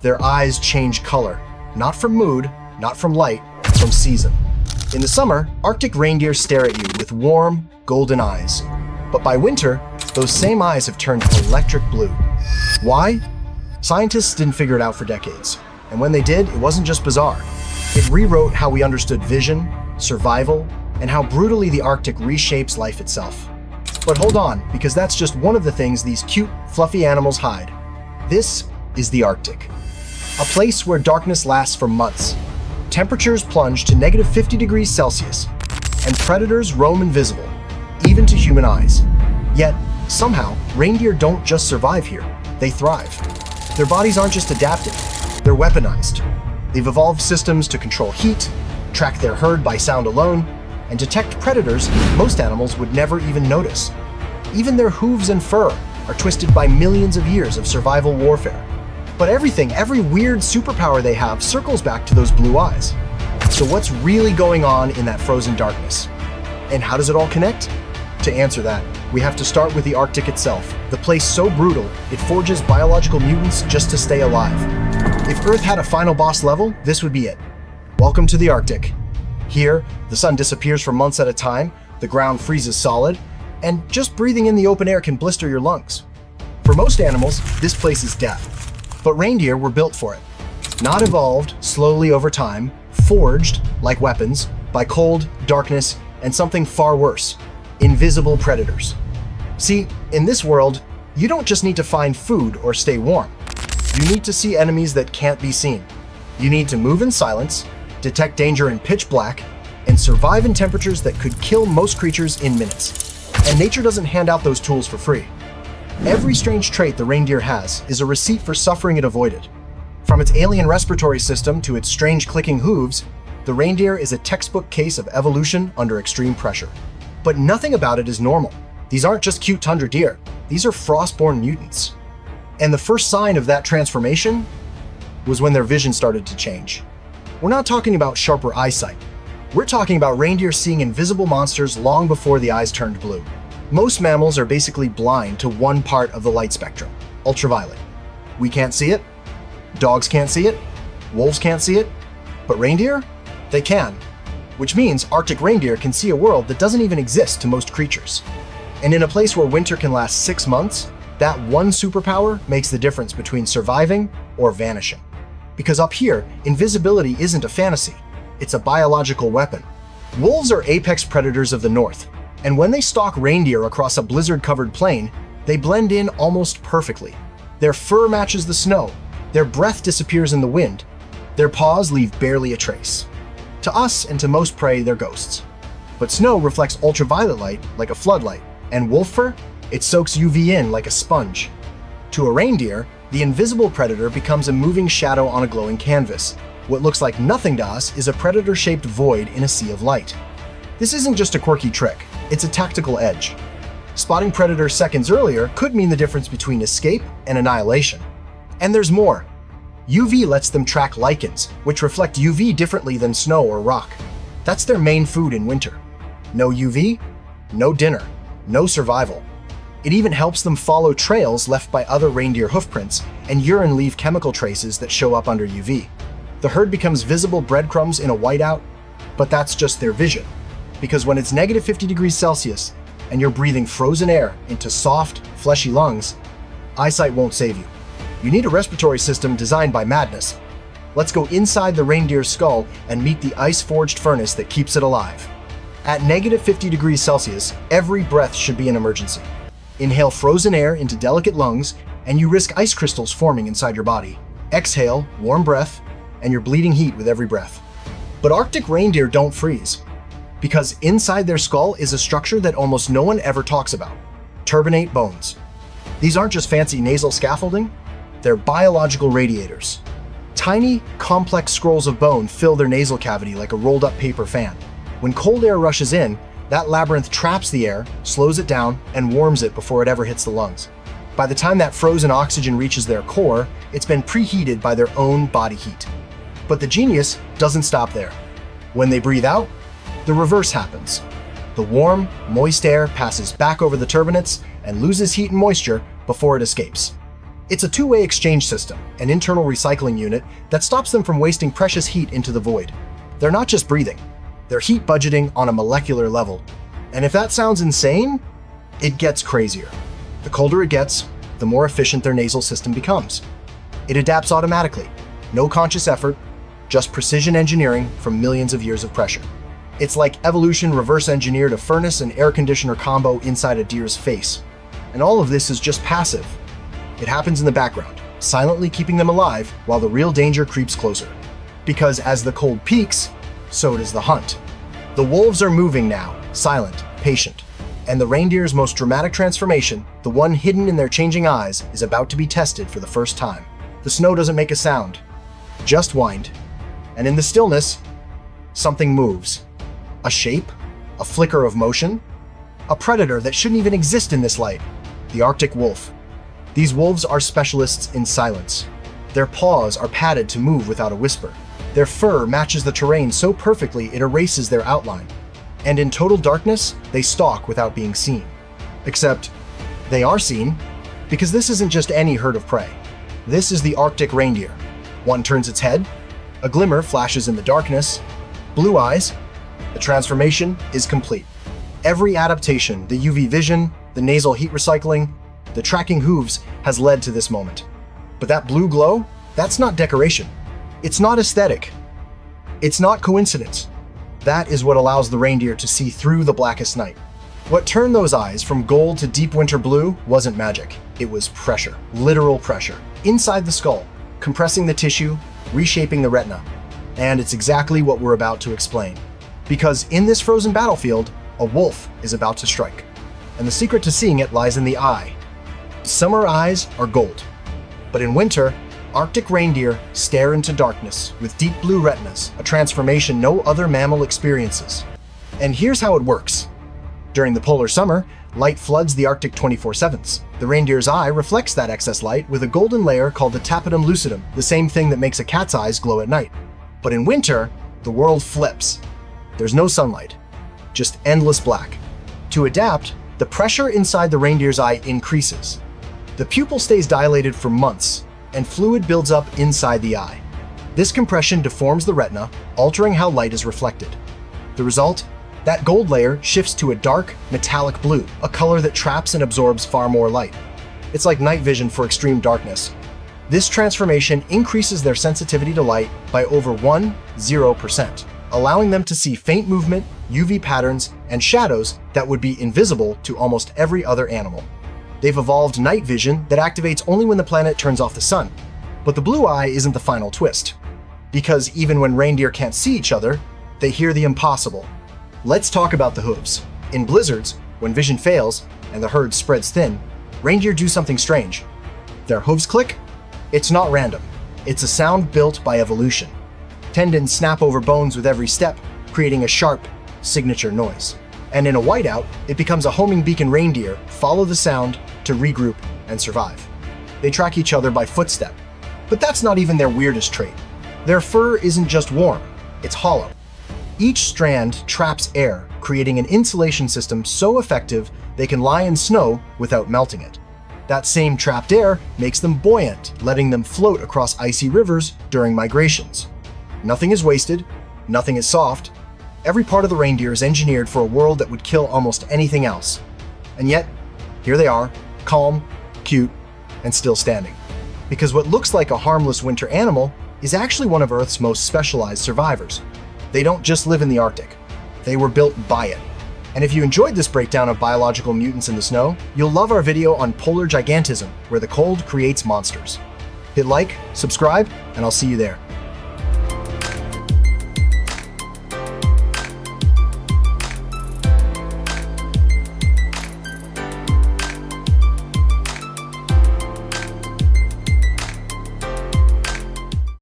Their eyes change color, not from mood, not from light, from season. In the summer, Arctic reindeer stare at you with warm, golden eyes. But by winter, those same eyes have turned electric blue. Why? Scientists didn't figure it out for decades. And when they did, it wasn't just bizarre. It rewrote how we understood vision, survival, and how brutally the Arctic reshapes life itself. But hold on, because that's just one of the things these cute, fluffy animals hide. This is the Arctic. A place where darkness lasts for months. Temperatures plunge to -50 degrees Celsius, and predators roam invisible, even to human eyes. Yet, somehow, reindeer don't just survive here, they thrive. Their bodies aren't just adapted, they're weaponized. They've evolved systems to control heat, track their herd by sound alone, and detect predators most animals would never even notice. Even their hooves and fur are twisted by millions of years of survival warfare. But every weird superpower they have circles back to those blue eyes. So what's really going on in that frozen darkness? And how does it all connect? To answer that, we have to start with the Arctic itself, the place so brutal it forges biological mutants just to stay alive. If Earth had a final boss level, this would be it. Welcome to the Arctic. Here, the sun disappears for months at a time, the ground freezes solid, and just breathing in the open air can blister your lungs. For most animals, this place is death. But reindeer were built for it. Not evolved slowly over time, forged, like weapons, by cold, darkness, and something far worse, invisible predators. See, in this world, you don't just need to find food or stay warm. You need to see enemies that can't be seen. You need to move in silence, detect danger in pitch black, and survive in temperatures that could kill most creatures in minutes. And nature doesn't hand out those tools for free. Every strange trait the reindeer has is a receipt for suffering it avoided. From its alien respiratory system to its strange clicking hooves, the reindeer is a textbook case of evolution under extreme pressure. But nothing about it is normal. These aren't just cute tundra deer. These are frost-born mutants. And the first sign of that transformation was when their vision started to change. We're not talking about sharper eyesight. We're talking about reindeer seeing invisible monsters long before the eyes turned blue. Most mammals are basically blind to one part of the light spectrum, ultraviolet. We can't see it, dogs can't see it, wolves can't see it, but reindeer? They can. Which means Arctic reindeer can see a world that doesn't even exist to most creatures. And in a place where winter can last 6 months, that one superpower makes the difference between surviving or vanishing. Because up here, invisibility isn't a fantasy, it's a biological weapon. Wolves are apex predators of the north, and when they stalk reindeer across a blizzard-covered plain, they blend in almost perfectly. Their fur matches the snow, their breath disappears in the wind, their paws leave barely a trace. To us and to most prey, they're ghosts. But snow reflects ultraviolet light like a floodlight, and wolf fur, it soaks UV in like a sponge. To a reindeer, the invisible predator becomes a moving shadow on a glowing canvas. What looks like nothing to us is a predator-shaped void in a sea of light. This isn't just a quirky trick, it's a tactical edge. Spotting predators seconds earlier could mean the difference between escape and annihilation. And there's more. UV lets them track lichens, which reflect UV differently than snow or rock. That's their main food in winter. No UV, no dinner, no survival. It even helps them follow trails left by other reindeer hoofprints, and urine leave chemical traces that show up under UV. The herd becomes visible breadcrumbs in a whiteout, but that's just their vision. Because when it's -50 degrees Celsius and you're breathing frozen air into soft, fleshy lungs, eyesight won't save you. You need a respiratory system designed by madness. Let's go inside the reindeer's skull and meet the ice-forged furnace that keeps it alive. At -50 degrees Celsius, every breath should be an emergency. Inhale frozen air into delicate lungs, and you risk ice crystals forming inside your body. Exhale warm breath, and you're bleeding heat with every breath. But Arctic reindeer don't freeze, because inside their skull is a structure that almost no one ever talks about: turbinate bones. These aren't just fancy nasal scaffolding, they're biological radiators. Tiny, complex scrolls of bone fill their nasal cavity like a rolled-up paper fan. When cold air rushes in, that labyrinth traps the air, slows it down, and warms it before it ever hits the lungs. By the time that frozen oxygen reaches their core, it's been preheated by their own body heat. But the genius doesn't stop there. When they breathe out, the reverse happens. The warm, moist air passes back over the turbinates and loses heat and moisture before it escapes. It's a two-way exchange system, an internal recycling unit that stops them from wasting precious heat into the void. They're not just breathing, they're heat budgeting on a molecular level. And if that sounds insane, it gets crazier. The colder it gets, the more efficient their nasal system becomes. It adapts automatically, no conscious effort, just precision engineering from millions of years of pressure. It's like evolution reverse-engineered a furnace and air conditioner combo inside a deer's face. And all of this is just passive. It happens in the background, silently keeping them alive while the real danger creeps closer. Because as the cold peaks, so does the hunt. The wolves are moving now, silent, patient. And the reindeer's most dramatic transformation, the one hidden in their changing eyes, is about to be tested for the first time. The snow doesn't make a sound, just wind. And in the stillness, something moves. A shape, a flicker of motion, a predator that shouldn't even exist in this light, the Arctic wolf. These wolves are specialists in silence. Their paws are padded to move without a whisper. Their fur matches the terrain so perfectly it erases their outline. And in total darkness, they stalk without being seen. Except, they are seen, because this isn't just any herd of prey. This is the Arctic reindeer. One turns its head, a glimmer flashes in the darkness, blue eyes. The transformation is complete. Every adaptation, the UV vision, the nasal heat recycling, the tracking hooves has led to this moment. But that blue glow, that's not decoration. It's not aesthetic. It's not coincidence. That is what allows the reindeer to see through the blackest night. What turned those eyes from gold to deep winter blue wasn't magic. It was pressure, literal pressure, inside the skull, compressing the tissue, reshaping the retina. And it's exactly what we're about to explain. Because in this frozen battlefield, a wolf is about to strike. And the secret to seeing it lies in the eye. Summer eyes are gold, but in winter, Arctic reindeer stare into darkness with deep blue retinas, a transformation no other mammal experiences. And here's how it works. During the polar summer, light floods the Arctic 24/7. The reindeer's eye reflects that excess light with a golden layer called the tapetum lucidum, the same thing that makes a cat's eyes glow at night. But in winter, the world flips. There's no sunlight, just endless black. To adapt, the pressure inside the reindeer's eye increases. The pupil stays dilated for months, and fluid builds up inside the eye. This compression deforms the retina, altering how light is reflected. The result? That gold layer shifts to a dark, metallic blue, a color that traps and absorbs far more light. It's like night vision for extreme darkness. This transformation increases their sensitivity to light by over 10%, allowing them to see faint movement, UV patterns, and shadows that would be invisible to almost every other animal. They've evolved night vision that activates only when the planet turns off the sun. But the blue eye isn't the final twist. Because even when reindeer can't see each other, they hear the impossible. Let's talk about the hooves. In blizzards, when vision fails and the herd spreads thin, reindeer do something strange. Their hooves click? It's not random. It's a sound built by evolution. Tendons snap over bones with every step, creating a sharp, signature noise. And in a whiteout, it becomes a homing beacon. Reindeer follow the sound to regroup and survive. They track each other by footstep. But that's not even their weirdest trait. Their fur isn't just warm, it's hollow. Each strand traps air, creating an insulation system so effective they can lie in snow without melting it. That same trapped air makes them buoyant, letting them float across icy rivers during migrations. Nothing is wasted, nothing is soft. Every part of the reindeer is engineered for a world that would kill almost anything else. And yet, here they are, calm, cute, and still standing. Because what looks like a harmless winter animal is actually one of Earth's most specialized survivors. They don't just live in the Arctic. They were built by it. And if you enjoyed this breakdown of biological mutants in the snow, you'll love our video on polar gigantism, where the cold creates monsters. Hit like, subscribe, and I'll see you there.